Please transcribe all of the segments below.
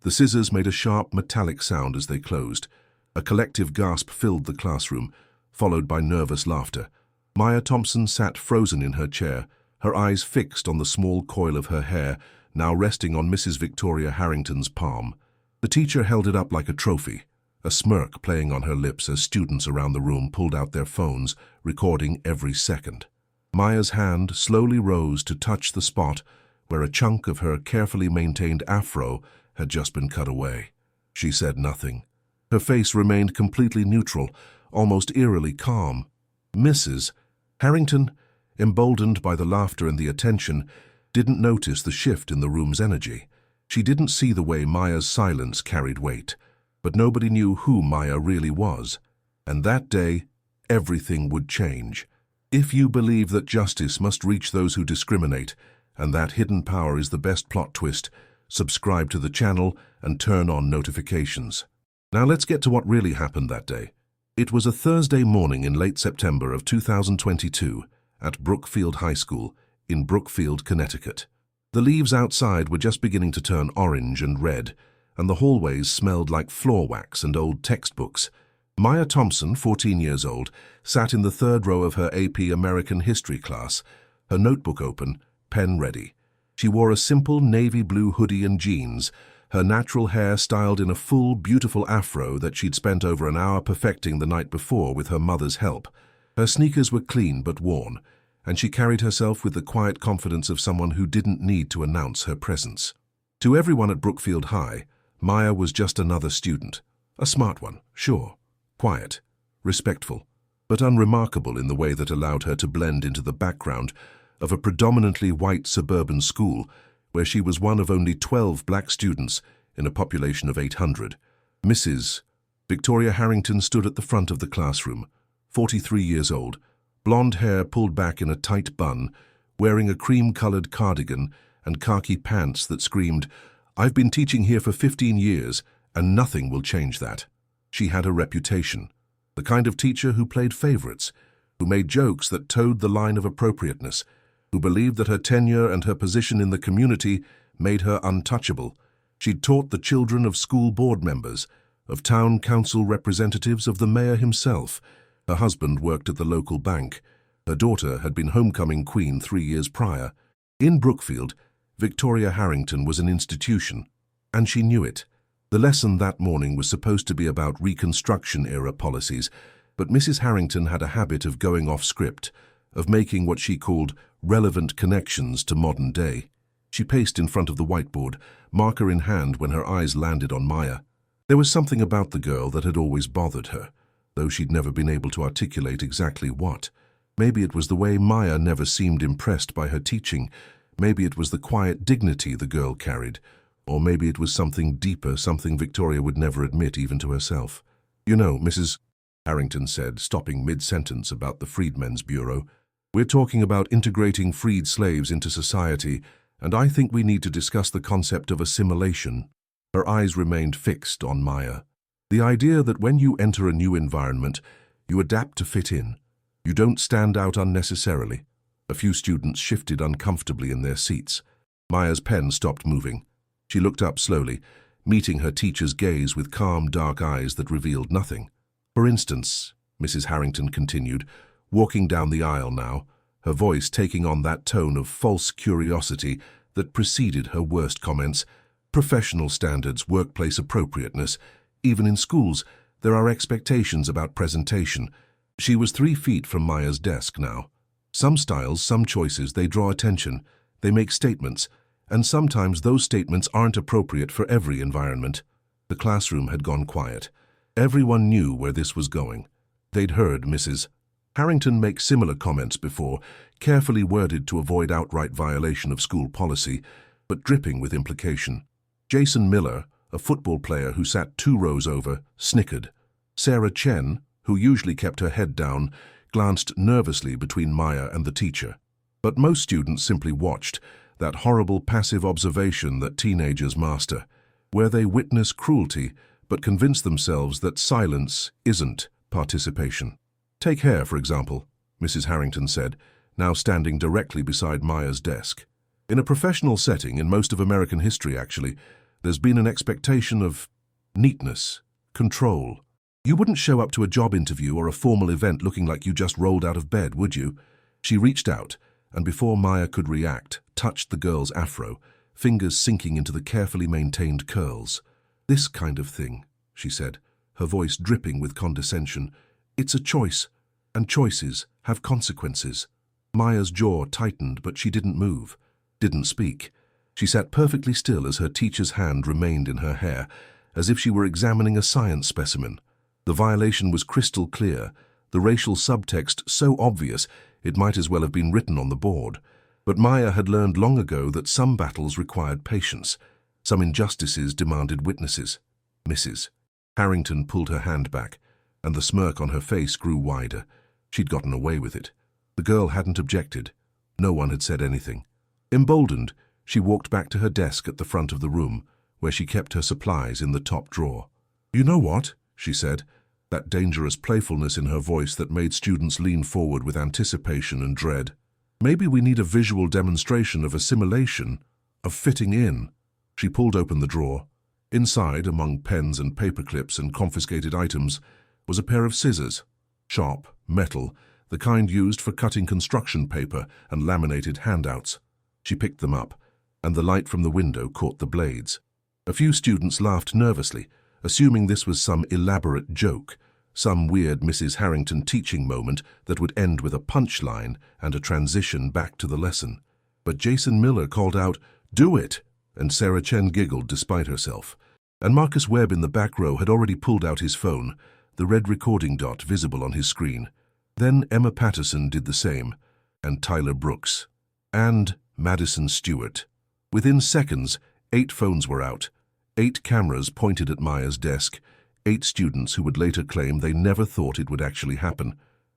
The scissors made a sharp metallic sound as they closed. A collective gasp filled the classroom, followed by nervous laughter. Maya Thompson sat frozen in her chair, her eyes fixed on the small coil of her hair, now resting on Mrs. Victoria Harrington's palm. The teacher held it up like a trophy, a smirk playing on her lips as students around the room pulled out their phones, recording every second. Maya's hand slowly rose to touch the spot where a chunk of her carefully maintained afro had just been cut away. She said nothing. Her face remained completely neutral, almost eerily calm. Mrs. Harrington, emboldened by the laughter and the attention, didn't notice the shift in the room's energy. She didn't see the way Maya's silence carried weight. But nobody knew who Maya really was. And that day, everything would change. If you believe that justice must reach those who discriminate, and that hidden power is the best plot twist, subscribe to the channel and turn on notifications. Now let's get to what really happened that day. It was a Thursday morning in late September of 2022 at Brookfield High School in Brookfield, Connecticut. The leaves outside were just beginning to turn orange and red, and the hallways smelled like floor wax and old textbooks. Maya Thompson, 14 years old, sat in the third row of her AP American History class, her notebook open, pen ready. She wore a simple navy blue hoodie and jeans, her natural hair styled in a full, beautiful afro that she'd spent over an hour perfecting the night before with her mother's help. Her sneakers were clean but worn, and she carried herself with the quiet confidence of someone who didn't need to announce her presence. To everyone at Brookfield High, Maya was just another student. A smart one, sure. Quiet, respectful, but unremarkable in the way that allowed her to blend into the background of a predominantly white suburban school where she was one of only 12 black students in a population of 800. Mrs. Victoria Harrington stood at the front of the classroom, 43 years old, blonde hair pulled back in a tight bun, wearing a cream-colored cardigan and khaki pants that screamed, "I've been teaching here for 15 years, and nothing will change that." She had a reputation, the kind of teacher who played favorites, who made jokes that towed the line of appropriateness, who believed that her tenure and her position in the community made her untouchable. She'd taught the children of school board members, of town council representatives, of the mayor himself. Her husband worked at the local bank. Her daughter had been homecoming queen 3 years prior. In Brookfield, Victoria Harrington was an institution, and she knew it. The lesson that morning was supposed to be about Reconstruction-era policies, but Mrs. Harrington had a habit of going off script, of making what she called relevant connections to modern day. She paced in front of the whiteboard, marker in hand, when her eyes landed on Maya. There was something about the girl that had always bothered her, though she'd never been able to articulate exactly what. Maybe it was the way Maya never seemed impressed by her teaching. Maybe it was the quiet dignity the girl carried. Or maybe it was something deeper, something Victoria would never admit even to herself. "You know, Mrs. Harrington said, stopping mid-sentence about the Freedmen's Bureau, "we're talking about integrating freed slaves into society, and I think we need to discuss the concept of assimilation." Her eyes remained fixed on Maya. The idea that when you enter a new environment, you adapt to fit in. You don't stand out unnecessarily. A few students shifted uncomfortably in their seats. Maya's pen stopped moving. She looked up slowly, meeting her teacher's gaze with calm, dark eyes that revealed nothing. "For instance," Mrs. Harrington continued, walking down the aisle now, her voice taking on that tone of false curiosity that preceded her worst comments, "professional standards, workplace appropriateness. Even in schools, there are expectations about presentation." She was 3 feet from Maya's desk now. Some styles, some choices, they draw attention, they make statements, and sometimes those statements aren't appropriate for every environment. The classroom had gone quiet. Everyone knew where this was going. They'd heard Mrs. Harrington make similar comments before, carefully worded to avoid outright violation of school policy, but dripping with implication. Jason Miller, a football player who sat 2 rows over, snickered. Sarah Chen, who usually kept her head down, glanced nervously between Maya and the teacher. But most students simply watched, that horrible passive observation that teenagers master, where they witness cruelty but convince themselves that silence isn't participation. "Take hair, for example," Mrs. Harrington said, now standing directly beside Maya's desk. "In a professional setting, in most of American history actually, There's been an expectation of neatness, control. You wouldn't show up to a job interview or a formal event looking like you just rolled out of bed, would you? She reached out, and before Maya could react, touched the girl's afro, fingers sinking into the carefully maintained curls. "This kind of thing," she said, her voice dripping with condescension. "It's a choice, and choices have consequences." Maya's jaw tightened, but she didn't move, didn't speak. She sat perfectly still as her teacher's hand remained in her hair, as if she were examining a science specimen. The violation was crystal clear, the racial subtext so obvious it might as well have been written on the board. But Maya had learned long ago that some battles required patience, some injustices demanded witnesses. "Mrs." Harrington pulled her hand back, and the smirk on her face grew wider. She'd gotten away with it. The girl hadn't objected. No one had said anything. Emboldened, she walked back to her desk at the front of the room, where she kept her supplies in the top drawer. "You know what?" she said, that dangerous playfulness in her voice that made students lean forward with anticipation and dread. "Maybe we need a visual demonstration of assimilation, of fitting in." She pulled open the drawer. Inside, among pens and paperclips and confiscated items, was a pair of scissors. Sharp, metal, the kind used for cutting construction paper and laminated handouts. She picked them up, and the light from the window caught the blades. A few students laughed nervously, assuming this was some elaborate joke, some weird Mrs. Harrington teaching moment that would end with a punchline and a transition back to the lesson. But Jason Miller called out, "Do it!" and Sarah Chen giggled despite herself. And Marcus Webb in the back row had already pulled out his phone, the red recording dot visible on his screen. Then Emma Patterson did the same, and Tyler Brooks, and Madison Stewart. Within seconds, 8 phones were out, 8 cameras pointed at Maya's desk, 8 students who would later claim they never thought it would actually happen.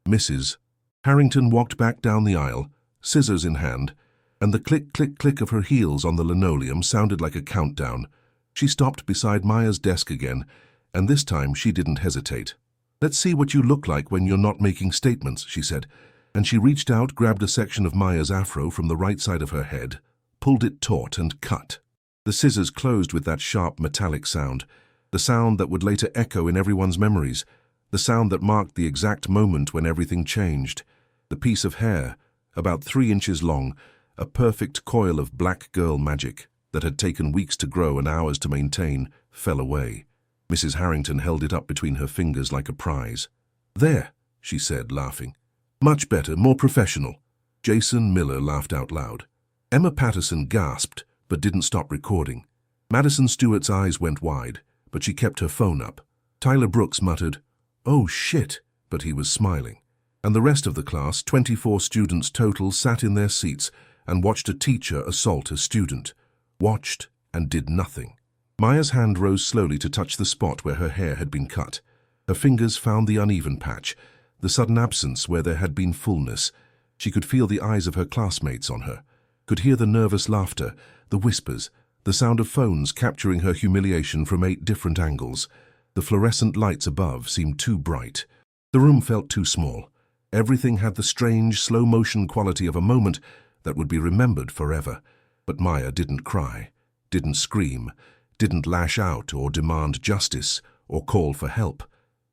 Mrs. Harrington walked back down the aisle, scissors in hand, and the click-click-click of her heels on the linoleum sounded like a countdown. She stopped beside Maya's desk again, and this time she didn't hesitate. "Let's see what you look like when you're not making statements," she said, and she reached out, grabbed a section of Maya's afro from the right side of her head, pulled it taut and cut. The scissors closed with that sharp metallic sound, the sound that would later echo in everyone's memories, the sound that marked the exact moment when everything changed. The piece of hair, about 3 inches long, a perfect coil of black girl magic that had taken weeks to grow and hours to maintain, fell away. Mrs. Harrington held it up between her fingers like a prize. "There," she said, laughing. "Much better, more professional." Jason Miller laughed out loud. Emma Patterson gasped, but didn't stop recording. Madison Stewart's eyes went wide, but she kept her phone up. Tyler Brooks muttered, "Oh shit," but he was smiling. And the rest of the class, 24 students total, sat in their seats and watched a teacher assault a student. Watched and did nothing. Maya's hand rose slowly to touch the spot where her hair had been cut. Her fingers found the uneven patch, the sudden absence where there had been fullness. She could feel the eyes of her classmates on her, could hear the nervous laughter, the whispers, the sound of phones capturing her humiliation from 8 different angles. The fluorescent lights above seemed too bright. The room felt too small. Everything had the strange, slow-motion quality of a moment that would be remembered forever. But Maya didn't cry, didn't scream, didn't lash out or demand justice or call for help.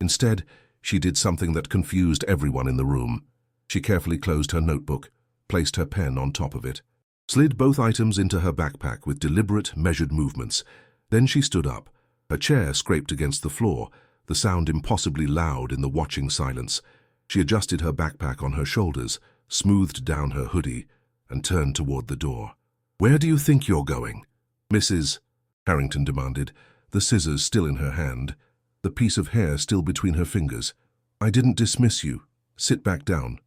Instead, she did something that confused everyone in the room. She carefully closed her notebook, placed her pen on top of it, slid both items into her backpack with deliberate, measured movements. Then she stood up. Her chair scraped against the floor, the sound impossibly loud in the watching silence. She adjusted her backpack on her shoulders, smoothed down her hoodie, and turned toward the door. "Where do you think you're going?" "Mrs." Harrington demanded, the scissors still in her hand, the piece of hair still between her fingers. "I didn't dismiss you. Sit back down."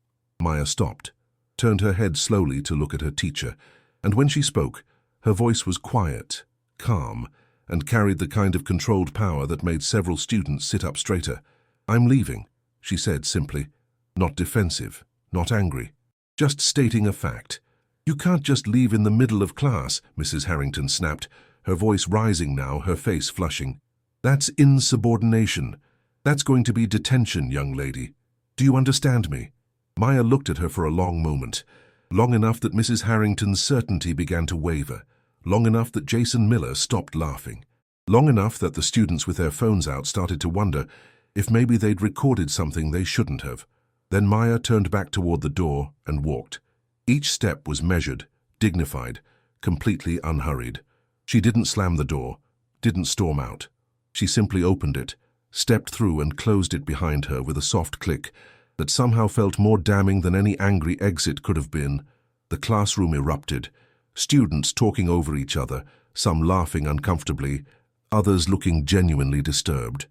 Maya stopped, turned her head slowly to look at her teacher, and when she spoke, her voice was quiet, calm, and carried the kind of controlled power that made several students sit up straighter. "I'm leaving," she said simply, not defensive, not angry, just stating a fact. "You can't just leave in the middle of class," Mrs. Harrington snapped, her voice rising now, her face flushing. "That's insubordination. That's going to be detention, young lady. Do you understand me?" Maya looked at her for a long moment, long enough that Mrs. Harrington's certainty began to waver, long enough that Jason Miller stopped laughing. Long enough that the students with their phones out started to wonder if maybe they'd recorded something they shouldn't have. Then Maya turned back toward the door and walked. Each step was measured, dignified, completely unhurried. She didn't slam the door, didn't storm out. She simply opened it, stepped through and closed it behind her with a soft click that somehow felt more damning than any angry exit could have been. The classroom erupted, students talking over each other, some laughing uncomfortably, others looking genuinely disturbed.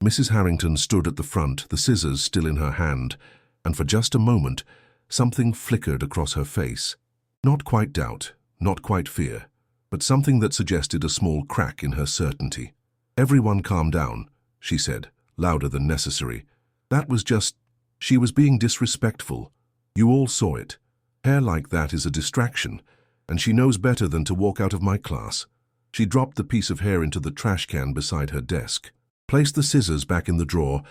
Mrs. Harrington stood at the front, the scissors still in her hand, and for just a moment, something flickered across her face. Not quite doubt, not quite fear, but something that suggested a small crack in her certainty. "Everyone calm down," she said, louder than necessary. "That was just... She was being disrespectful. You all saw it. Hair like that is a distraction, and she knows better than to walk out of my class." She dropped the piece of hair into the trash can beside her desk, placed the scissors back in the drawer,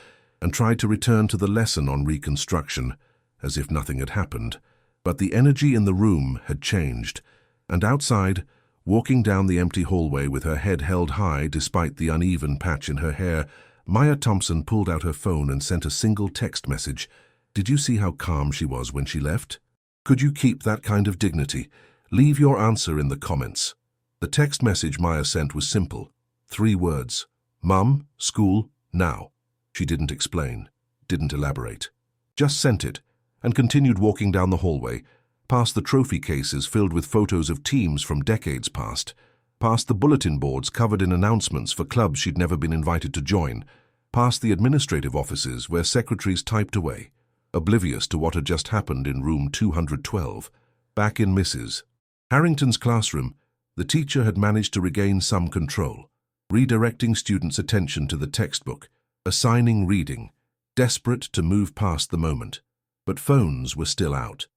and tried to return to the lesson on reconstruction, as if nothing had happened. But the energy in the room had changed, and outside, walking down the empty hallway with her head held high despite the uneven patch in her hair, Maya Thompson pulled out her phone and sent a single text message. "Did you see how calm she was when she left? Could you keep that kind of dignity? Leave your answer in the comments." The text message Maya sent was simple. 3 words. "Mum, school, now." She didn't explain, didn't elaborate. Just sent it, and continued walking down the hallway, past the trophy cases filled with photos of teams from decades past, past the bulletin boards covered in announcements for clubs she'd never been invited to join, past the administrative offices where secretaries typed away, oblivious to what had just happened in room 212. Back in Mrs. Harrington's classroom, the teacher had managed to regain some control, redirecting students' attention to the textbook, assigning reading, desperate to move past the moment. But phones were still out.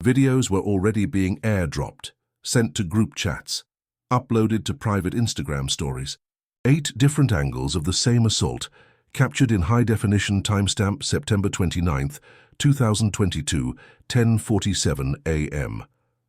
Videos were already being airdropped, sent to group chats, uploaded to private Instagram stories. 8 different angles of the same assault, captured in high-definition timestamp September 29th, 2022, 10:47 a.m.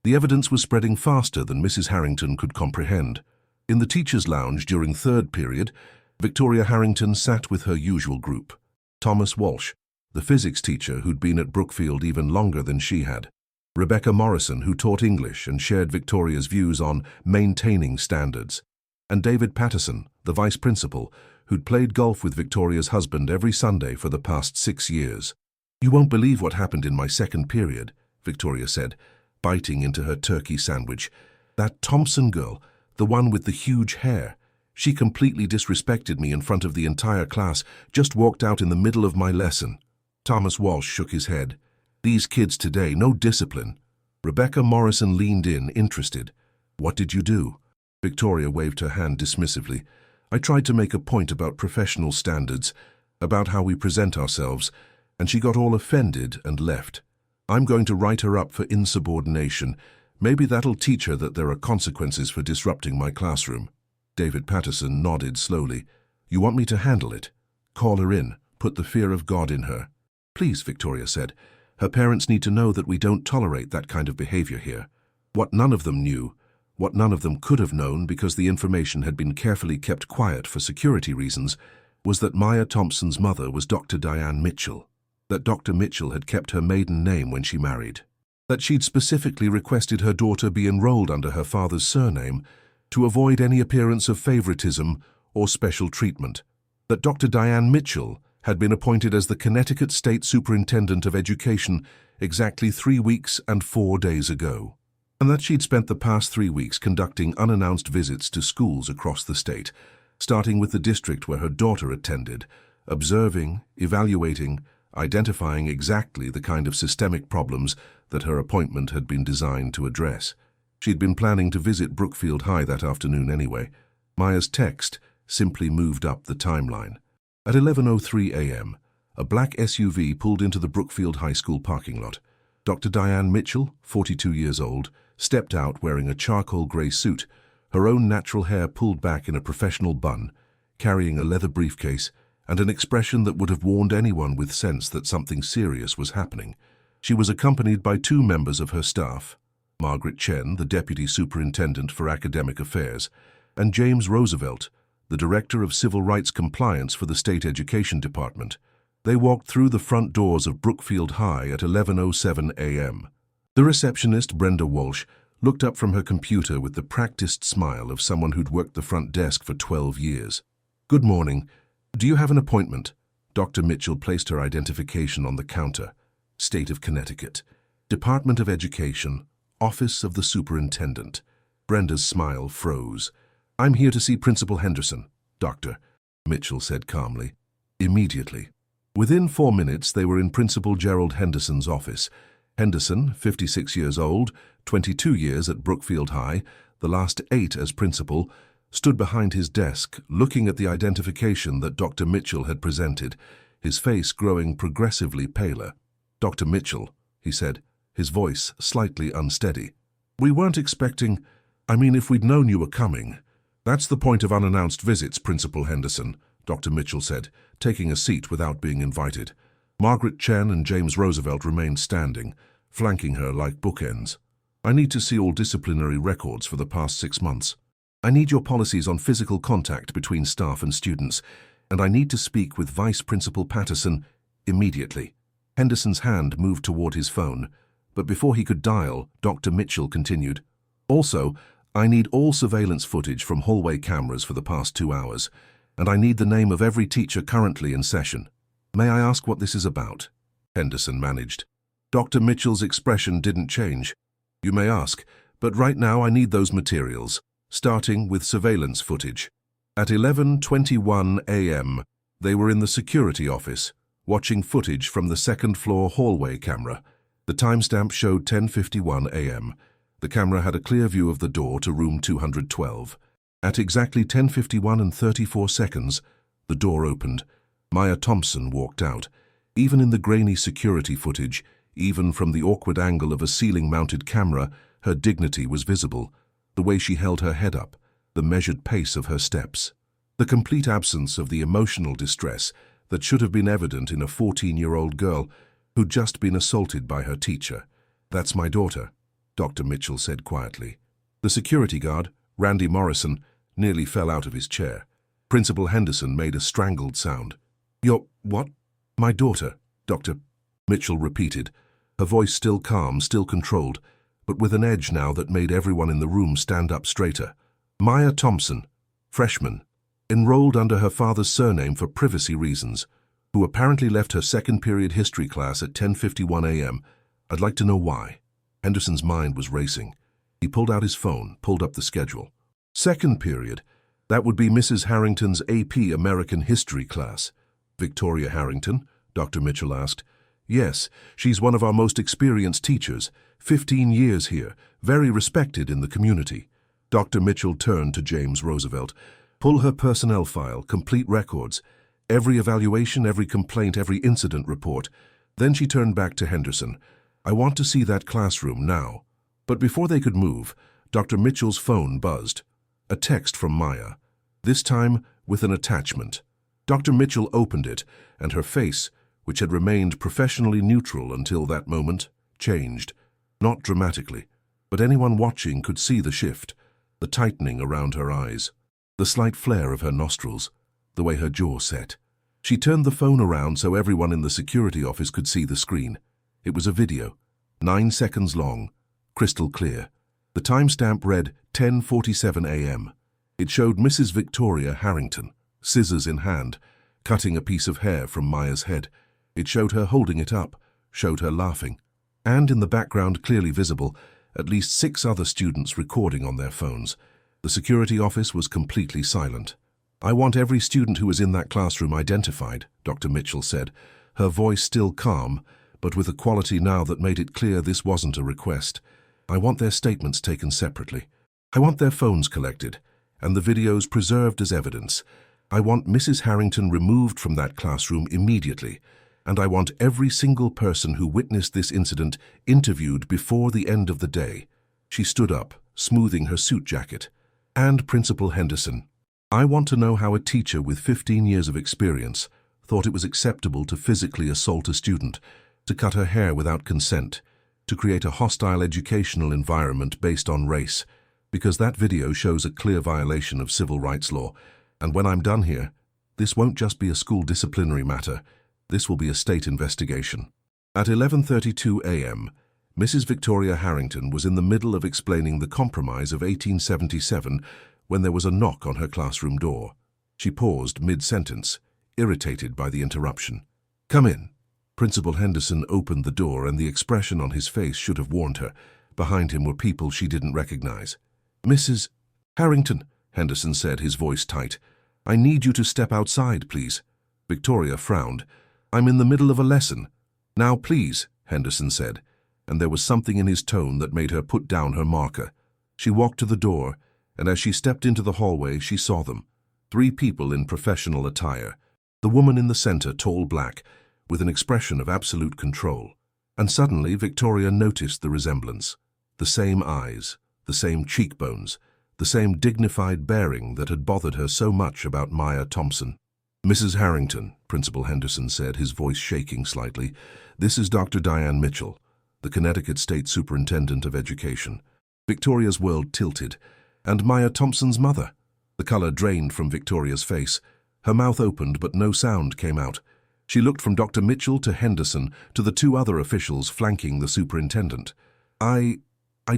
The evidence was spreading faster than Mrs. Harrington could comprehend. In the teacher's lounge during 3rd period, Victoria Harrington sat with her usual group. Thomas Walsh, the physics teacher who'd been at Brookfield even longer than she had. Rebecca Morrison, who taught English and shared Victoria's views on maintaining standards. And David Patterson, the vice principal, who'd played golf with Victoria's husband every Sunday for the past 6 years. "You won't believe what happened in my 2nd period," Victoria said, biting into her turkey sandwich. "That Thompson girl, the one with the huge hair, she completely disrespected me in front of the entire class, just walked out in the middle of my lesson." Thomas Walsh shook his head. "These kids today, no discipline." Rebecca Morrison leaned in, interested. "What did you do?" Victoria waved her hand dismissively. "I tried to make a point about professional standards, about how we present ourselves, and she got all offended and left. I'm going to write her up for insubordination. Maybe that'll teach her that there are consequences for disrupting my classroom." David Patterson nodded slowly. "You want me to handle it? Call her in, put the fear of God in her." "Please," Victoria said. "Her parents need to know that we don't tolerate that kind of behavior here." What none of them knew, what none of them could have known because the information had been carefully kept quiet for security reasons, was that Maya Thompson's mother was Dr. Diane Mitchell, that Dr. Mitchell had kept her maiden name when she married, that she'd specifically requested her daughter be enrolled under her father's surname to avoid any appearance of favoritism or special treatment, that Dr. Diane Mitchell had been appointed as the Connecticut State Superintendent of Education exactly 3 weeks and 4 days ago, and that she'd spent the past 3 weeks conducting unannounced visits to schools across the state, starting with the district where her daughter attended, observing, evaluating, identifying exactly the kind of systemic problems that her appointment had been designed to address. She'd been planning to visit Brookfield High that afternoon anyway. Maya's text simply moved up the timeline. At 11:03 a.m., a black SUV pulled into the Brookfield High School parking lot. Dr. Diane Mitchell, 42 years old, stepped out wearing a charcoal grey suit, her own natural hair pulled back in a professional bun, carrying a leather briefcase and an expression that would have warned anyone with sense that something serious was happening. She was accompanied by 2 members of her staff. Margaret Chen, the Deputy Superintendent for Academic Affairs, and James Roosevelt, the Director of Civil Rights Compliance for the State Education Department. They walked through the front doors of Brookfield High at 11:07 a.m. The receptionist, Brenda Walsh, looked up from her computer with the practiced smile of someone who'd worked the front desk for 12 years. "Good morning. Do you have an appointment?" Dr. Mitchell placed her identification on the counter. State of Connecticut. Department of Education. Office of the Superintendent. Brenda's smile froze. "I'm here to see Principal Henderson, Doctor," Mitchell said calmly. "Immediately." Within 4 minutes, they were in Principal Gerald Henderson's office. Henderson, 56 years old, 22 years at Brookfield High, the last 8 as principal, stood behind his desk, looking at the identification that Dr. Mitchell had presented, his face growing progressively paler. "Dr. Mitchell," he said, his voice slightly unsteady. "We weren't expecting... if we'd known you were coming." "That's the point of unannounced visits, Principal Henderson," Dr. Mitchell said, taking a seat without being invited. Margaret Chen and James Roosevelt remained standing, flanking her like bookends. "I need to see all disciplinary records for the past 6 months. I need your policies on physical contact between staff and students, and I need to speak with Vice Principal Patterson immediately." Henderson's hand moved toward his phone, but before he could dial, Dr. Mitchell continued, "Also, I need all surveillance footage from hallway cameras for the past 2 hours, and I need the name of every teacher currently in session. May I ask what this is about?" Henderson managed. Dr. Mitchell's expression didn't change. "You may ask, but right now I need those materials, starting with surveillance footage." At 11:21 a.m., they were in the security office, watching footage from the second-floor hallway camera. The timestamp showed 10:51 a.m. The camera had a clear view of the door to room 212. At exactly 10:51 and 34 seconds, the door opened. Maya Thompson walked out. Even in the grainy security footage, even from the awkward angle of a ceiling-mounted camera, her dignity was visible. The way she held her head up, the measured pace of her steps. The complete absence of the emotional distress that should have been evident in a 14-year-old girl who'd just been assaulted by her teacher. "That's my daughter," Dr. Mitchell said quietly. The security guard, Randy Morrison, nearly fell out of his chair. Principal Henderson made a strangled sound. "Your what?" "My daughter," Dr. Mitchell repeated, her voice still calm, still controlled, but with an edge now that made everyone in the room stand up straighter. "Maya Thompson, freshman, enrolled under her father's surname for privacy reasons, who apparently left her second-period history class at 10:51 a.m. I'd like to know why." Henderson's mind was racing. He pulled out his phone, pulled up the schedule. "Second period. That would be Mrs. Harrington's AP American History class." "Victoria Harrington?" Dr. Mitchell asked. "Yes, she's one of our most experienced teachers, 15 years here, very respected in the community." Dr. Mitchell turned to James Roosevelt. "Pull her personnel file, complete records, every evaluation, every complaint, every incident report." Then she turned back to Henderson. "I want to see that classroom now." But before they could move, Dr. Mitchell's phone buzzed. A text from Maya, this time with an attachment. Dr. Mitchell opened it, and her face, which had remained professionally neutral until that moment, changed. Not dramatically, but anyone watching could see the shift, the tightening around her eyes, the slight flare of her nostrils, the way her jaw set. She turned the phone around so everyone in the security office could see the screen. It was a video, 9 seconds long, crystal clear. The timestamp read 10:47 a.m. It showed Mrs. Victoria Harrington, scissors in hand, cutting a piece of hair from Maya's head. It showed her holding it up, showed her laughing. And in the background, clearly visible, at least 6 other students recording on their phones. The security office was completely silent. "I want every student who was in that classroom identified," Dr. Mitchell said, her voice still calm, but with a quality now that made it clear this wasn't a request. "I want their statements taken separately. I want their phones collected, and the videos preserved as evidence. I want Mrs. Harrington removed from that classroom immediately, and I want every single person who witnessed this incident interviewed before the end of the day." She stood up, smoothing her suit jacket. "And Principal Henderson, I want to know how a teacher with 15 years of experience thought it was acceptable to physically assault a student, to cut her hair without consent, to create a hostile educational environment based on race, because that video shows a clear violation of civil rights law. And when I'm done here, this won't just be a school disciplinary matter, this will be a state investigation. At 11:32 a.m., Mrs. Victoria Harrington was in the middle of explaining the Compromise of 1877 when there was a knock on her classroom door. She paused mid-sentence, irritated by the interruption. "Come in." Principal Henderson opened the door, and the expression on his face should have warned her. Behind him were people she didn't recognize. "Mrs. Harrington," Henderson said, his voice tight, "I need you to step outside, please." Victoria frowned. "I'm in the middle of a lesson." "Now, please," Henderson said, and there was something in his tone that made her put down her marker. She walked to the door, and as she stepped into the hallway, she saw them. 3 people in professional attire. The woman in the center, tall, black, with an expression of absolute control. And suddenly Victoria noticed the resemblance. The same eyes, the same cheekbones, the same dignified bearing that had bothered her so much about Maya Thompson. "Mrs. Harrington," Principal Henderson said, his voice shaking slightly, "this is Dr. Diane Mitchell, the Connecticut State Superintendent of Education." Victoria's world tilted. And Maya Thompson's mother? The color drained from Victoria's face. Her mouth opened, but no sound came out. She looked from Dr. Mitchell to Henderson to the 2 other officials flanking the superintendent. I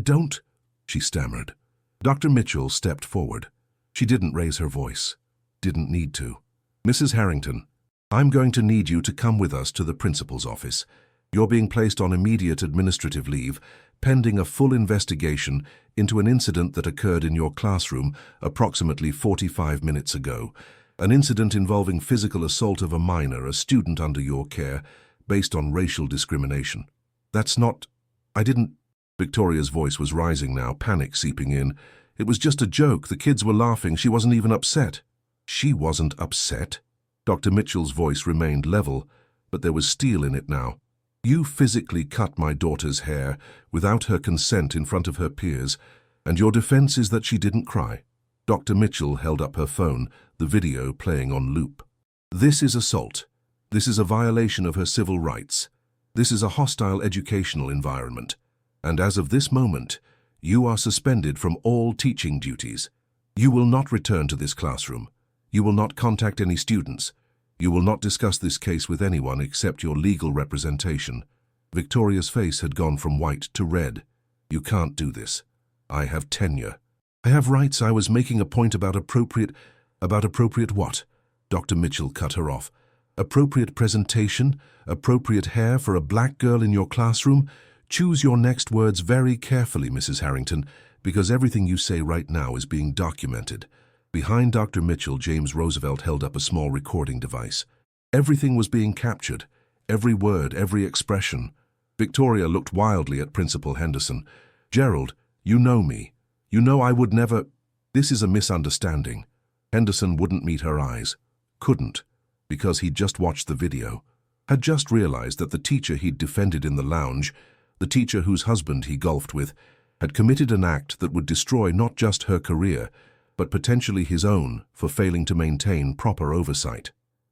don't," she stammered. Dr. Mitchell stepped forward. She didn't raise her voice. Didn't need to. "Mrs. Harrington, I'm going to need you to come with us to the principal's office. You're being placed on immediate administrative leave, pending a full investigation into an incident that occurred in your classroom approximately 45 minutes ago. An incident involving physical assault of a minor, a student under your care, based on racial discrimination." "That's not... I didn't..." Victoria's voice was rising now, panic seeping in. "It was just a joke. The kids were laughing. She wasn't even upset." "She wasn't upset?" Dr. Mitchell's voice remained level, but there was steel in it now. "You physically cut my daughter's hair without her consent in front of her peers, and your defense is that she didn't cry." Dr. Mitchell held up her phone, the video playing on loop. "This is assault. This is a violation of her civil rights. This is a hostile educational environment. And as of this moment, you are suspended from all teaching duties. You will not return to this classroom. You will not contact any students. You will not discuss this case with anyone except your legal representation." Victoria's face had gone from white to red. "You can't do this. I have tenure. I have rights. I was making a point about appropriate what?" Dr. Mitchell cut her off. "Appropriate presentation? Appropriate hair for a black girl in your classroom? Choose your next words very carefully, Mrs. Harrington, because everything you say right now is being documented." Behind Dr. Mitchell, James Roosevelt held up a small recording device. Everything was being captured. Every word, every expression. Victoria looked wildly at Principal Henderson. "Gerald, you know me. You know I would never..." "This is a misunderstanding." Henderson wouldn't meet her eyes. Couldn't, because he'd just watched the video. Had just realized that the teacher he'd defended in the lounge, the teacher whose husband he golfed with, had committed an act that would destroy not just her career, but potentially his own, for failing to maintain proper oversight.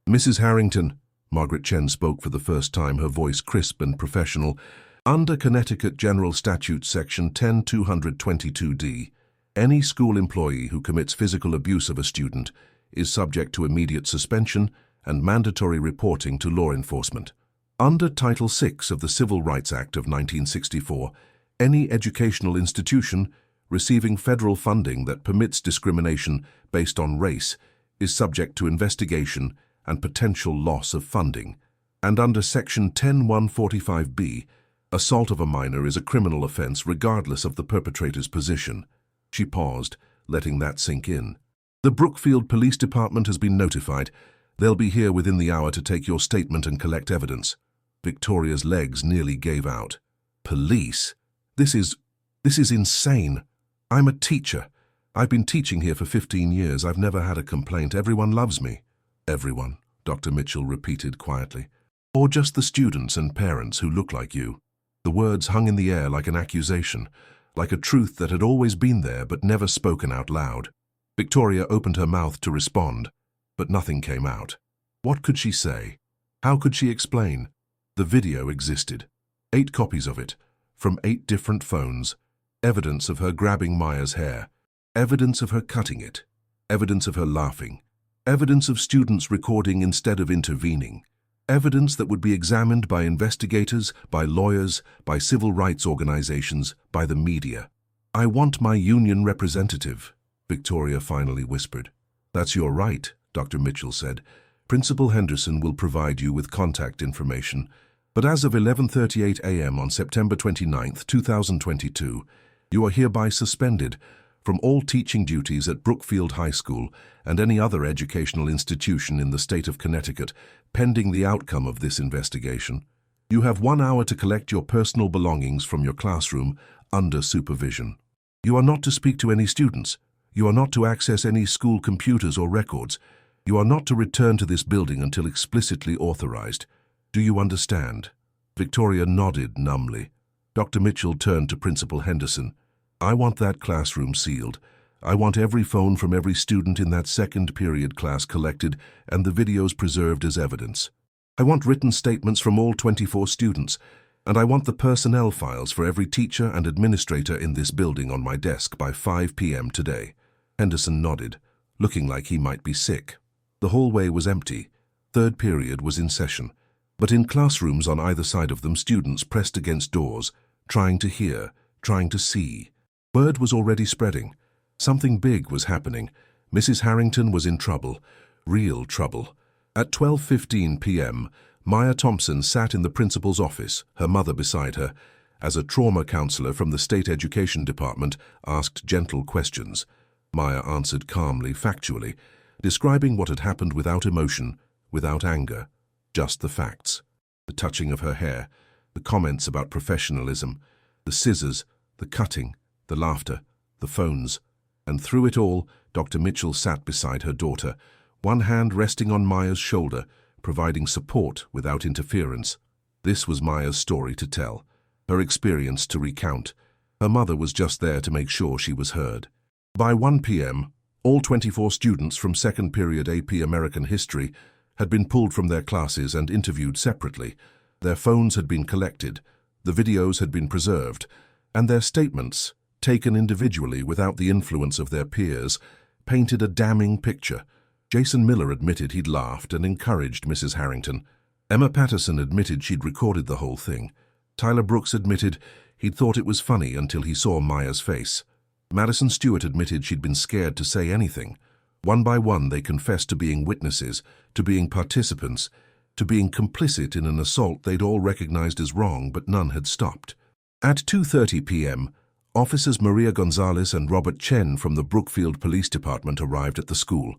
"Mrs. Harrington," Margaret Chen spoke for the first time, her voice crisp and professional, "under Connecticut General Statute Section 10222D, any school employee who commits physical abuse of a student is subject to immediate suspension and mandatory reporting to law enforcement. Under Title VI of the Civil Rights Act of 1964, any educational institution receiving federal funding that permits discrimination based on race is subject to investigation and potential loss of funding. And under Section 10145B, assault of a minor is a criminal offense regardless of the perpetrator's position." She paused, letting that sink in. "The Brookfield Police Department has been notified. They'll be here within the hour to take your statement and collect evidence." Victoria's legs nearly gave out. "Police? This is insane. I'm a teacher. I've been teaching here for 15 years. I've never had a complaint. Everyone loves me." "Everyone," Dr. Mitchell repeated quietly. "Or just the students and parents who look like you." The words hung in the air like an accusation, like a truth that had always been there but never spoken out loud. Victoria opened her mouth to respond, but nothing came out. What could she say? How could she explain? The video existed. 8 copies of it, from 8 different phones, evidence of her grabbing Maya's hair, evidence of her cutting it, evidence of her laughing, evidence of students recording instead of intervening, evidence that would be examined by investigators, by lawyers, by civil rights organizations, by the media. "I want my union representative," Victoria finally whispered. "That's your right," Dr. Mitchell said. "Principal Henderson will provide you with contact information. But as of 11:38 a.m. on September 29, 2022, you are hereby suspended from all teaching duties at Brookfield High School and any other educational institution in the state of Connecticut, pending the outcome of this investigation. You have 1 hour to collect your personal belongings from your classroom under supervision. You are not to speak to any students. You are not to access any school computers or records. You are not to return to this building until explicitly authorized. Do you understand?" Victoria nodded numbly. Dr. Mitchell turned to Principal Henderson. "I want that classroom sealed. I want every phone from every student in that second period class collected and the videos preserved as evidence. I want written statements from all 24 students, and I want the personnel files for every teacher and administrator in this building on my desk by 5 p.m. today." Henderson nodded, looking like he might be sick. The hallway was empty. Third period was in session. But in classrooms on either side of them, students pressed against doors, trying to hear, trying to see. Word was already spreading. Something big was happening. Mrs. Harrington was in trouble, real trouble. At 12:15 p.m., Maya Thompson sat in the principal's office, her mother beside her, as a trauma counselor from the State Education Department asked gentle questions. Maya answered calmly, factually, describing what had happened without emotion, without anger, just the facts. The touching of her hair, the comments about professionalism, the scissors, the cutting, the laughter, the phones. And through it all, Dr. Mitchell sat beside her daughter, one hand resting on Maya's shoulder, providing support without interference. This was Maya's story to tell, her experience to recount. Her mother was just there to make sure she was heard. By 1 p.m., all 24 students from second period AP American History had been pulled from their classes and interviewed separately. Their phones had been collected, the videos had been preserved, and their statements, taken individually without the influence of their peers, painted a damning picture. Jason Miller admitted he'd laughed and encouraged Mrs. Harrington. Emma Patterson admitted she'd recorded the whole thing. Tyler Brooks admitted he'd thought it was funny until he saw Maya's face. Madison Stewart admitted she'd been scared to say anything. One by one, they confessed to being witnesses, to being participants, to being complicit in an assault they'd all recognized as wrong, but none had stopped. At 2:30 p.m., Officers Maria Gonzalez and Robert Chen from the Brookfield Police Department arrived at the school.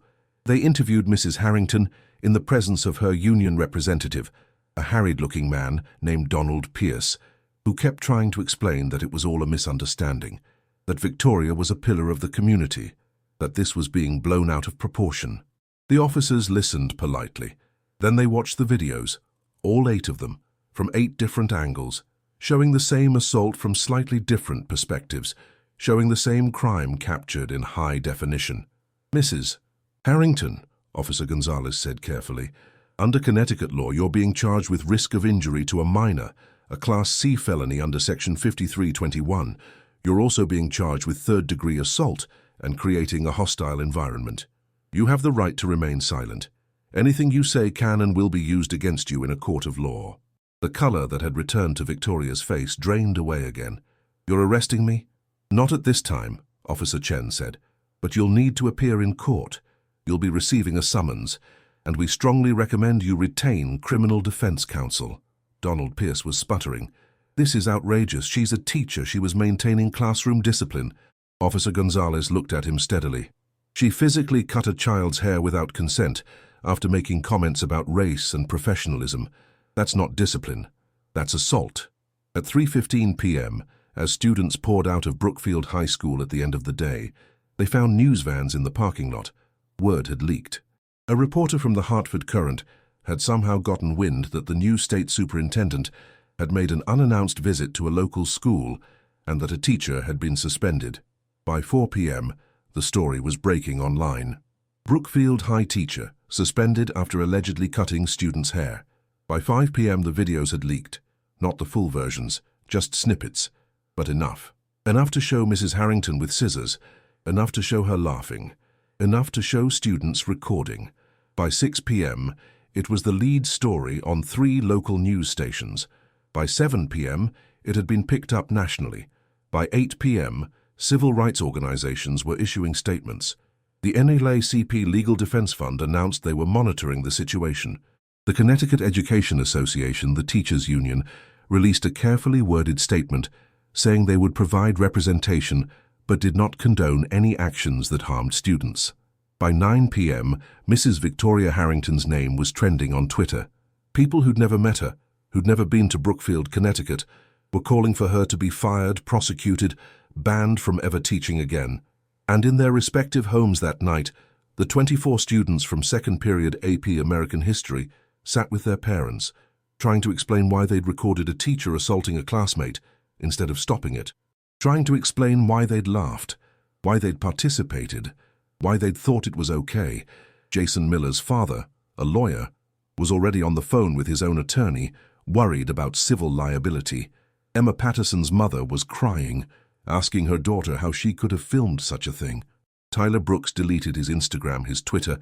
They interviewed Mrs. Harrington in the presence of her union representative, a harried-looking man named Donald Pierce, who kept trying to explain that it was all a misunderstanding, that Victoria was a pillar of the community, that this was being blown out of proportion. The officers listened politely. Then they watched the videos, all 8 of them, from 8 different angles, showing the same assault from slightly different perspectives, showing the same crime captured in high definition. "Mrs. Harrington," Officer Gonzalez said carefully, "under Connecticut law, you're being charged with risk of injury to a minor, a Class C felony under Section 5321. You're also being charged with third-degree assault and creating a hostile environment. You have the right to remain silent. Anything you say can and will be used against you in a court of law." The color that had returned to Victoria's face drained away again. "You're arresting me?" "Not at this time," Officer Chen said, "but you'll need to appear in court. You'll be receiving a summons, and we strongly recommend you retain criminal defense counsel." Donald Pierce was sputtering. "This is outrageous. She's a teacher. She was maintaining classroom discipline." Officer Gonzalez looked at him steadily. "She physically cut a child's hair without consent after making comments about race and professionalism. That's not discipline. That's assault." At 3:15 p.m., as students poured out of Brookfield High School at the end of the day, they found news vans in the parking lot. Word had leaked. A reporter from the Hartford Courant had somehow gotten wind that the new state superintendent had made an unannounced visit to a local school and that a teacher had been suspended. By 4 p.m., the story was breaking online. Brookfield High teacher suspended after allegedly cutting student's hair. By 5 p.m. the videos had leaked, not the full versions, just snippets, but enough. Enough to show Mrs. Harrington with scissors, enough to show her laughing, enough to show students recording. By 6 p.m., it was the lead story on 3 local news stations. By 7 p.m., it had been picked up nationally. By 8 p.m., civil rights organizations were issuing statements. The NAACP Legal Defense Fund announced they were monitoring the situation. The Connecticut Education Association, the teachers' union, released a carefully worded statement saying they would provide representation but did not condone any actions that harmed students. By 9 p.m., Mrs. Victoria Harrington's name was trending on Twitter. People who'd never met her, who'd never been to Brookfield, Connecticut, were calling for her to be fired, prosecuted, banned from ever teaching again. And in their respective homes that night, the 24 students from second period AP American History sat with their parents, trying to explain why they'd recorded a teacher assaulting a classmate instead of stopping it, trying to explain why they'd laughed, why they'd participated, why they'd thought it was okay. Jason Miller's father, a lawyer, was already on the phone with his own attorney, worried about civil liability. Emma Patterson's mother was crying, asking her daughter how she could have filmed such a thing. Tyler Brooks deleted his Instagram, his Twitter,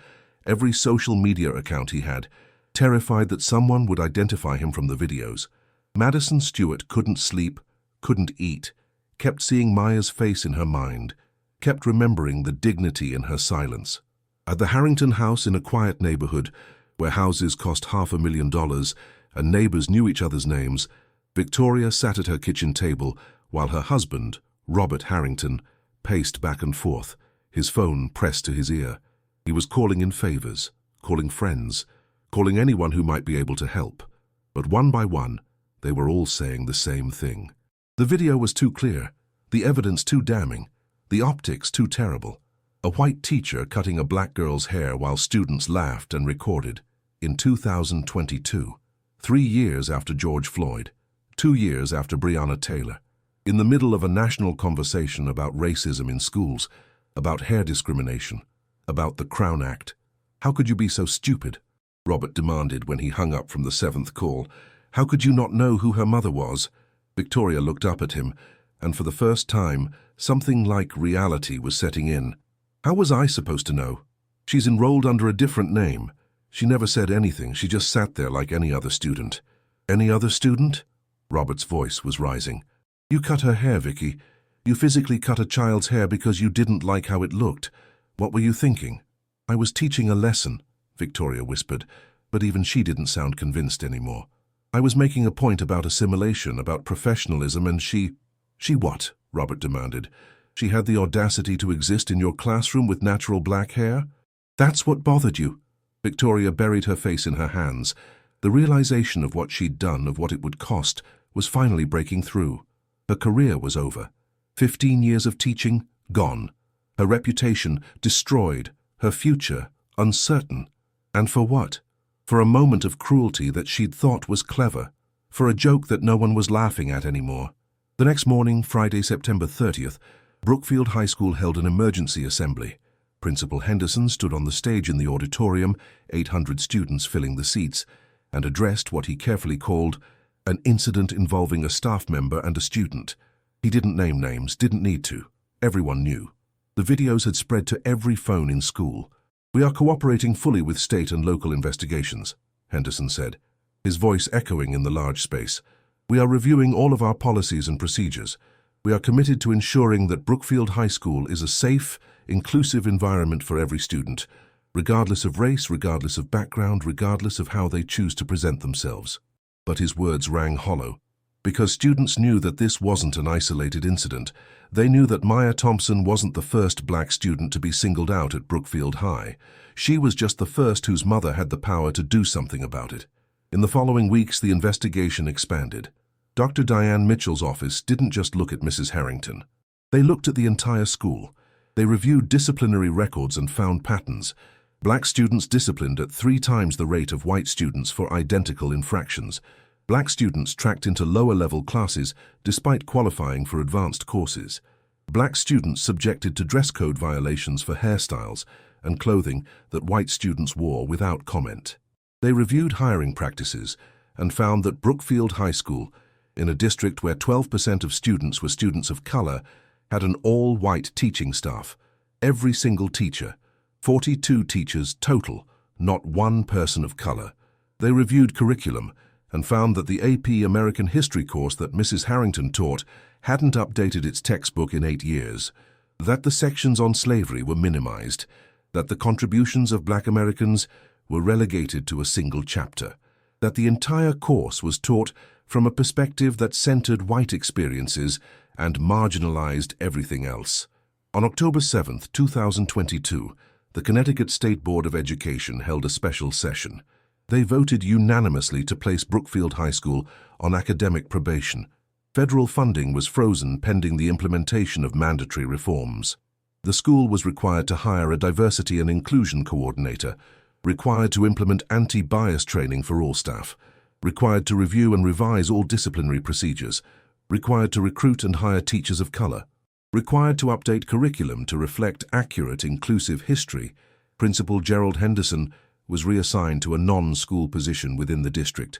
every social media account he had, terrified that someone would identify him from the videos. Madison Stewart couldn't sleep, couldn't eat, kept seeing Maya's face in her mind, kept remembering the dignity in her silence. At the Harrington house in a quiet neighborhood, where houses cost $500,000 and neighbors knew each other's names, Victoria sat at her kitchen table while her husband, Robert Harrington, paced back and forth, his phone pressed to his ear. He was calling in favors, calling friends, calling anyone who might be able to help. But one by one, they were all saying the same thing. The video was too clear, the evidence too damning, the optics too terrible. A white teacher cutting a black girl's hair while students laughed and recorded. In 2022, 3 years after George Floyd, 2 years after Breonna Taylor, in the middle of a national conversation about racism in schools, about hair discrimination, about the Crown Act. How could you be so stupid? Robert demanded when he hung up from the 7th call. How could you not know who her mother was? Victoria looked up at him, and for the first time, something like reality was setting in. How was I supposed to know? She's enrolled under a different name. She never said anything. She just sat there like any other student. Any other student? Robert's voice was rising. You cut her hair, Vicky. You physically cut a child's hair because you didn't like how it looked. What were you thinking? I was teaching a lesson, Victoria whispered, but even she didn't sound convinced anymore. I was making a point about assimilation, about professionalism, and she what? Robert demanded. She had the audacity to exist in your classroom with natural black hair? That's what bothered you? Victoria buried her face in her hands. The realization of what she'd done, of what it would cost, was finally breaking through. Her career was over. 15 years of teaching, gone. Her reputation, destroyed. Her future, uncertain. And for what? For a moment of cruelty that she'd thought was clever. For a joke that no one was laughing at anymore. The next morning, Friday, September 30th, Brookfield High School held an emergency assembly. Principal Henderson stood on the stage in the auditorium, 800 students filling the seats, and addressed what he carefully called an incident involving a staff member and a student. He didn't name names, didn't need to. Everyone knew. The videos had spread to every phone in school. We are cooperating fully with state and local investigations, Henderson said, his voice echoing in the large space. We are reviewing all of our policies and procedures. We are committed to ensuring that Brookfield High School is a safe, inclusive environment for every student, regardless of race, regardless of background, regardless of how they choose to present themselves. But his words rang hollow, because students knew that this wasn't an isolated incident. They knew that Maya Thompson wasn't the first black student to be singled out at Brookfield High. She was just the first whose mother had the power to do something about it. In the following weeks, the investigation expanded. Dr. Diane Mitchell's office didn't just look at Mrs. Harrington. They looked at the entire school. They reviewed disciplinary records and found patterns. Black students disciplined at 3 times the rate of white students for identical infractions. Black students tracked into lower-level classes despite qualifying for advanced courses. Black students subjected to dress code violations for hairstyles and clothing that white students wore without comment. They reviewed hiring practices and found that Brookfield High School, in a district where 12% of students were students of color, had an all-white teaching staff. Every single teacher, 42 teachers total, not one person of color. They reviewed curriculum and found that the AP American History course that Mrs. Harrington taught hadn't updated its textbook in 8 years, that the sections on slavery were minimized, that the contributions of Black Americans were relegated to a single chapter, that the entire course was taught from a perspective that centered white experiences and marginalized everything else. On October 7, 2022, the Connecticut State Board of Education held a special session. They voted unanimously to place Brookfield High School on academic probation. Federal funding was frozen pending the implementation of mandatory reforms. The school was required to hire a diversity and inclusion coordinator, required to implement anti-bias training for all staff, required to review and revise all disciplinary procedures, required to recruit and hire teachers of color, required to update curriculum to reflect accurate, inclusive history. Principal Gerald Henderson was reassigned to a non-school position within the district.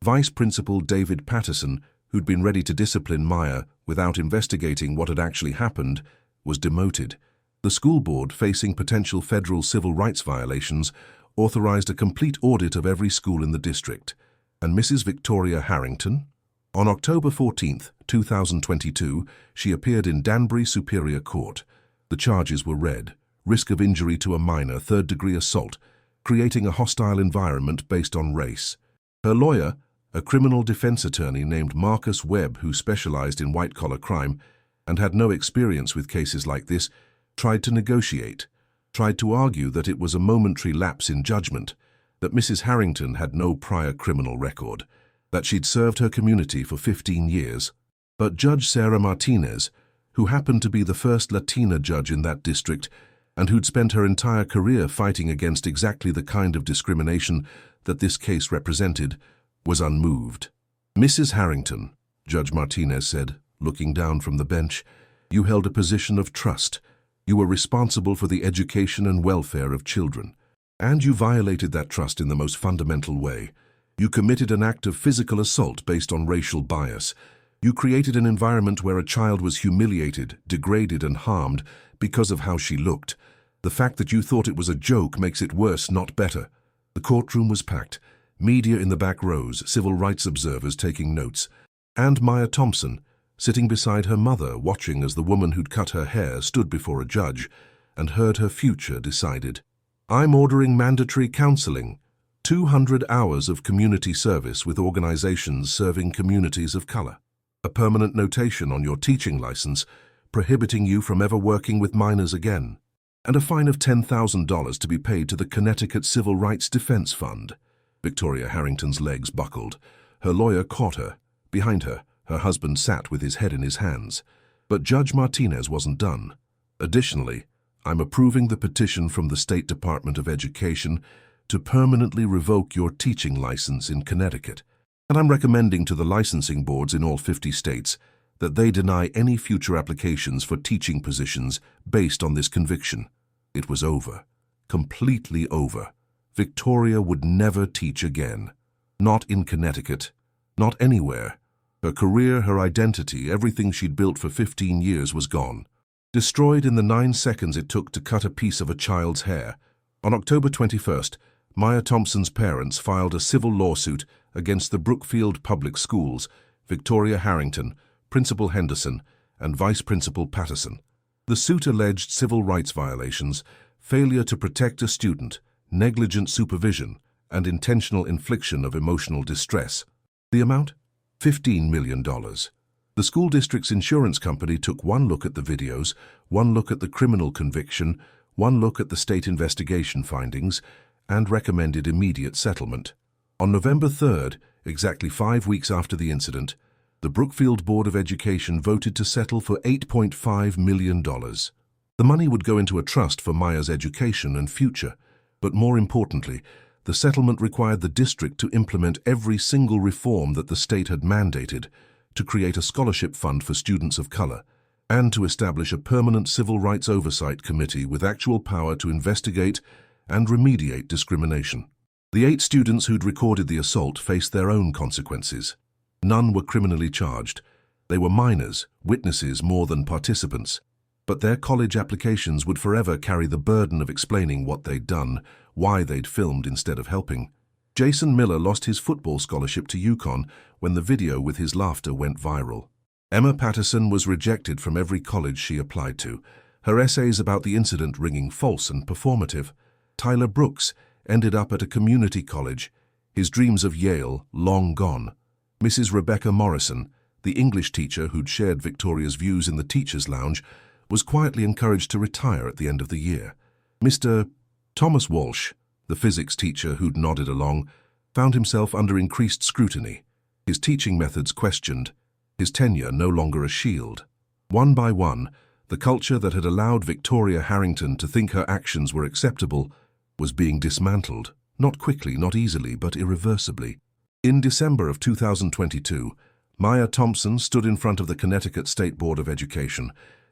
Vice Principal David Patterson, who'd been ready to discipline Maya without investigating what had actually happened, was demoted. The school board, facing potential federal civil rights violations, authorized a complete audit of every school in the district. And Mrs. Victoria Harrington? On October 14, 2022, she appeared in Danbury Superior Court. The charges were read: risk of injury to a minor, third-degree assault, creating a hostile environment based on race. Her lawyer, a criminal defense attorney named Marcus Webb, who specialized in white-collar crime and had no experience with cases like this, tried to negotiate, tried to argue that it was a momentary lapse in judgment, that Mrs. Harrington had no prior criminal record, that she'd served her community for 15 years. But Judge Sarah Martinez, who happened to be the first Latina judge in that district and who'd spent her entire career fighting against exactly the kind of discrimination that this case represented, was unmoved. "Mrs. Harrington," Judge Martinez said, looking down from the bench, "you held a position of trust. You were responsible for the education and welfare of children. And you violated that trust in the most fundamental way. You committed an act of physical assault based on racial bias. You created an environment where a child was humiliated, degraded, and harmed because of how she looked. The fact that you thought it was a joke makes it worse, not better." The courtroom was packed, media in the back rows, civil rights observers taking notes, and Maya Thompson, sitting beside her mother, watching as the woman who'd cut her hair stood before a judge and heard her future decided. "I'm ordering mandatory counseling, 200 hours of community service with organizations serving communities of color, a permanent notation on your teaching license prohibiting you from ever working with minors again, and a fine of $10,000 to be paid to the Connecticut Civil Rights Defense Fund." Victoria Harrington's legs buckled. Her lawyer caught her. Behind her, her husband sat with his head in his hands. But Judge Martinez wasn't done. "Additionally, I'm approving the petition from the State Department of Education to permanently revoke your teaching license in Connecticut. And I'm recommending to the licensing boards in all 50 states that they deny any future applications for teaching positions based on this conviction." It was over. Completely over. Victoria would never teach again. Not in Connecticut. Not anywhere. Her career, her identity, everything she'd built for 15 years was gone. Destroyed in the 9 seconds it took to cut a piece of a child's hair. On October 21st, Maya Thompson's parents filed a civil lawsuit against the Brookfield Public Schools, Victoria Harrington, Principal Henderson, and Vice Principal Patterson. The suit alleged civil rights violations, failure to protect a student, negligent supervision, and intentional infliction of emotional distress. The amount? $15 million. The school district's insurance company took one look at the videos, one look at the criminal conviction, one look at the state investigation findings, and recommended immediate settlement. On November 3rd, exactly 5 weeks after the incident, the Brookfield Board of Education voted to settle for $8.5 million. The money would go into a trust for Maya's education and future, but more importantly, the settlement required the district to implement every single reform that the state had mandated, to create a scholarship fund for students of color, and to establish a permanent civil rights oversight committee with actual power to investigate and remediate discrimination. The 8 students who'd recorded the assault faced their own consequences. None were criminally charged. They were minors, witnesses more than participants. But their college applications would forever carry the burden of explaining what they'd done, why they'd filmed instead of helping. Jason Miller lost his football scholarship to UConn when the video with his laughter went viral. Emma Patterson was rejected from every college she applied to, her essays about the incident ringing false and performative. Tyler Brooks ended up at a community college, his dreams of Yale long gone. Mrs. Rebecca Morrison, the English teacher who'd shared Victoria's views in the teacher's lounge, was quietly encouraged to retire at the end of the year. Mr. Thomas Walsh, the physics teacher who'd nodded along, found himself under increased scrutiny, his teaching methods questioned, his tenure no longer a shield. One by one, the culture that had allowed Victoria Harrington to think her actions were acceptable was being dismantled, not quickly, not easily, but irreversibly. In December of 2022, Maya Thompson stood in front of the Connecticut State Board of Education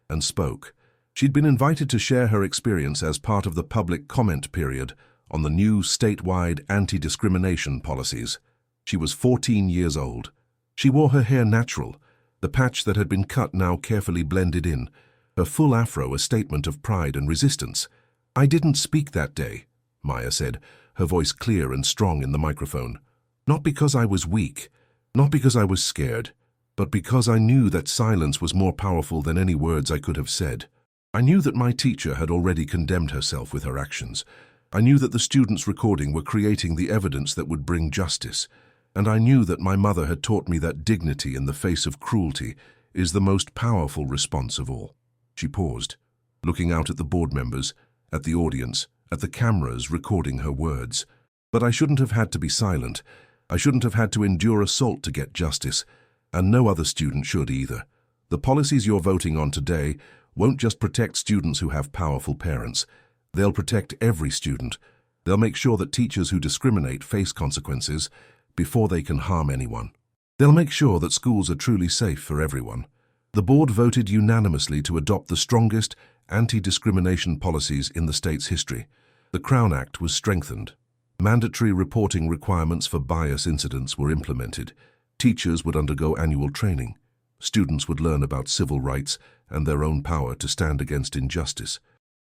and spoke. She'd been invited to share her experience as part of the public comment period on the new statewide anti-discrimination policies. She was 14 years old. She wore her hair natural, the patch that had been cut now carefully blended in, her full afro a statement of pride and resistance. "I didn't speak that day," Maya said, her voice clear and strong in the microphone. "Not because I was weak, not because I was scared, but because I knew that silence was more powerful than any words I could have said. I knew that my teacher had already condemned herself with her actions. I knew that the students recording were creating the evidence that would bring justice. And I knew that my mother had taught me that dignity in the face of cruelty is the most powerful response of all." She paused, looking out at the board members, at the audience, at the cameras recording her words. "But I shouldn't have had to be silent. I shouldn't have had to endure assault to get justice. And no other student should either. The policies you're voting on today won't just protect students who have powerful parents. They'll protect every student. They'll make sure that teachers who discriminate face consequences before they can harm anyone. They'll make sure that schools are truly safe for everyone." The board voted unanimously to adopt the strongest anti-discrimination policies in the state's history. The Crown Act was strengthened. Mandatory reporting requirements for bias incidents were implemented. Teachers would undergo annual training. Students would learn about civil rights and their own power to stand against injustice.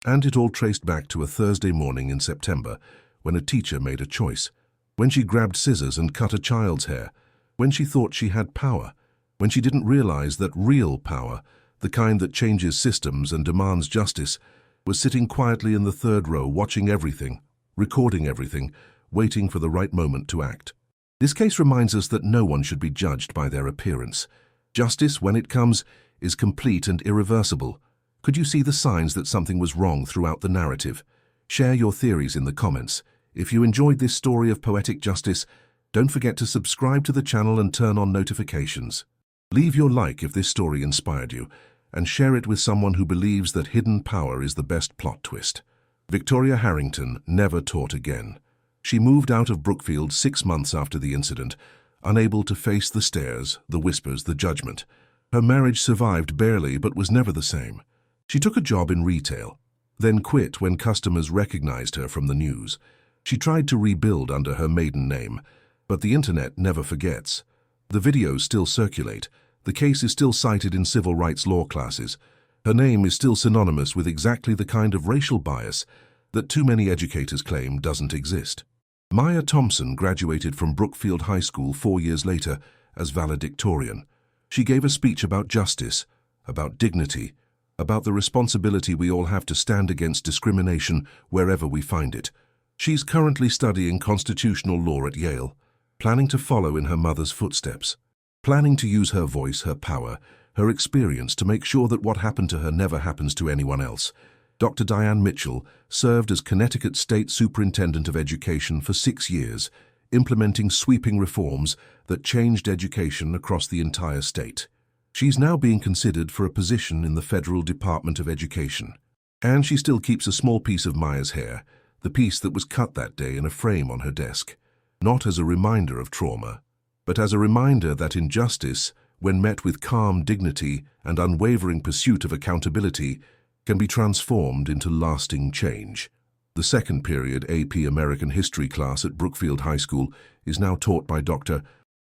And it all traced back to a Thursday morning in September when a teacher made a choice, when she grabbed scissors and cut a child's hair, when she thought she had power, when she didn't realize that real power, the kind that changes systems and demands justice, was sitting quietly in the third row watching everything, recording everything, waiting for the right moment to act. This case reminds us that no one should be judged by their appearance. Justice, when it comes, is complete and irreversible. Could you see the signs that something was wrong throughout the narrative? Share your theories in the comments. If you enjoyed this story of poetic justice, don't forget to subscribe to the channel and turn on notifications. Leave your like if this story inspired you, and share it with someone who believes that hidden power is the best plot twist. Victoria Harrington never taught again. She moved out of Brookfield 6 months after the incident, unable to face the stares, the whispers, the judgment. Her marriage survived barely but was never the same. She took a job in retail, then quit when customers recognized her from the news. She tried to rebuild under her maiden name, but the internet never forgets. The videos still circulate. The case is still cited in civil rights law classes. Her name is still synonymous with exactly the kind of racial bias that too many educators claim doesn't exist. Maya Thompson graduated from Brookfield High School 4 years later as valedictorian. She gave a speech about justice, about dignity, about the responsibility we all have to stand against discrimination wherever we find it. She's currently studying constitutional law at Yale, planning to follow in her mother's footsteps, planning to use her voice, her power, her experience to make sure that what happened to her never happens to anyone else. Dr. Diane Mitchell served as Connecticut State Superintendent of Education for 6 years, implementing sweeping reforms that changed education across the entire state. She's now being considered for a position in the Federal Department of Education. And she still keeps a small piece of Maya's hair, the piece that was cut that day, in a frame on her desk, not as a reminder of trauma, but as a reminder that injustice, when met with calm dignity and unwavering pursuit of accountability, can be transformed into lasting change. The second period AP American History class at Brookfield High School is now taught by Dr.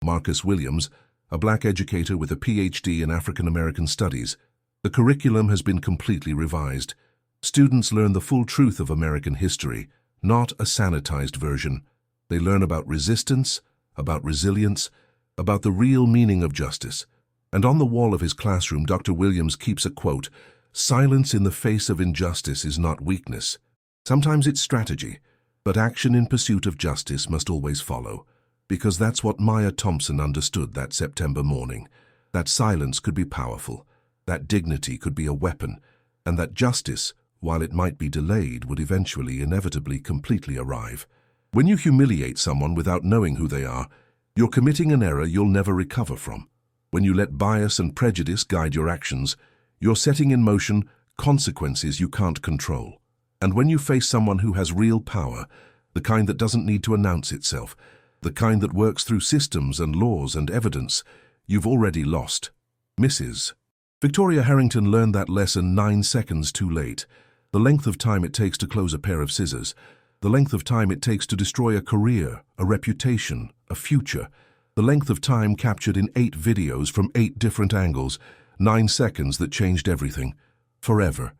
Marcus Williams, a black educator with a PhD in African American Studies. The curriculum has been completely revised. Students learn the full truth of American history, not a sanitized version. They learn about resistance, about resilience, about the real meaning of justice. And on the wall of his classroom, Dr. Williams keeps a quote, "Silence in the face of injustice is not weakness. Sometimes it's strategy, but action in pursuit of justice must always follow." Because that's what Maya Thompson understood that September morning. That silence could be powerful, that dignity could be a weapon, and that justice, while it might be delayed, would eventually, inevitably, completely arrive. When you humiliate someone without knowing who they are, you're committing an error you'll never recover from. When you let bias and prejudice guide your actions, you're setting in motion consequences you can't control. And when you face someone who has real power, the kind that doesn't need to announce itself, the kind that works through systems and laws and evidence, you've already lost. Mrs. Victoria Harrington learned that lesson 9 seconds too late. The length of time it takes to close a pair of scissors, the length of time it takes to destroy a career, a reputation, a future, the length of time captured in 8 videos from 8 different angles, 9 seconds that changed everything, forever.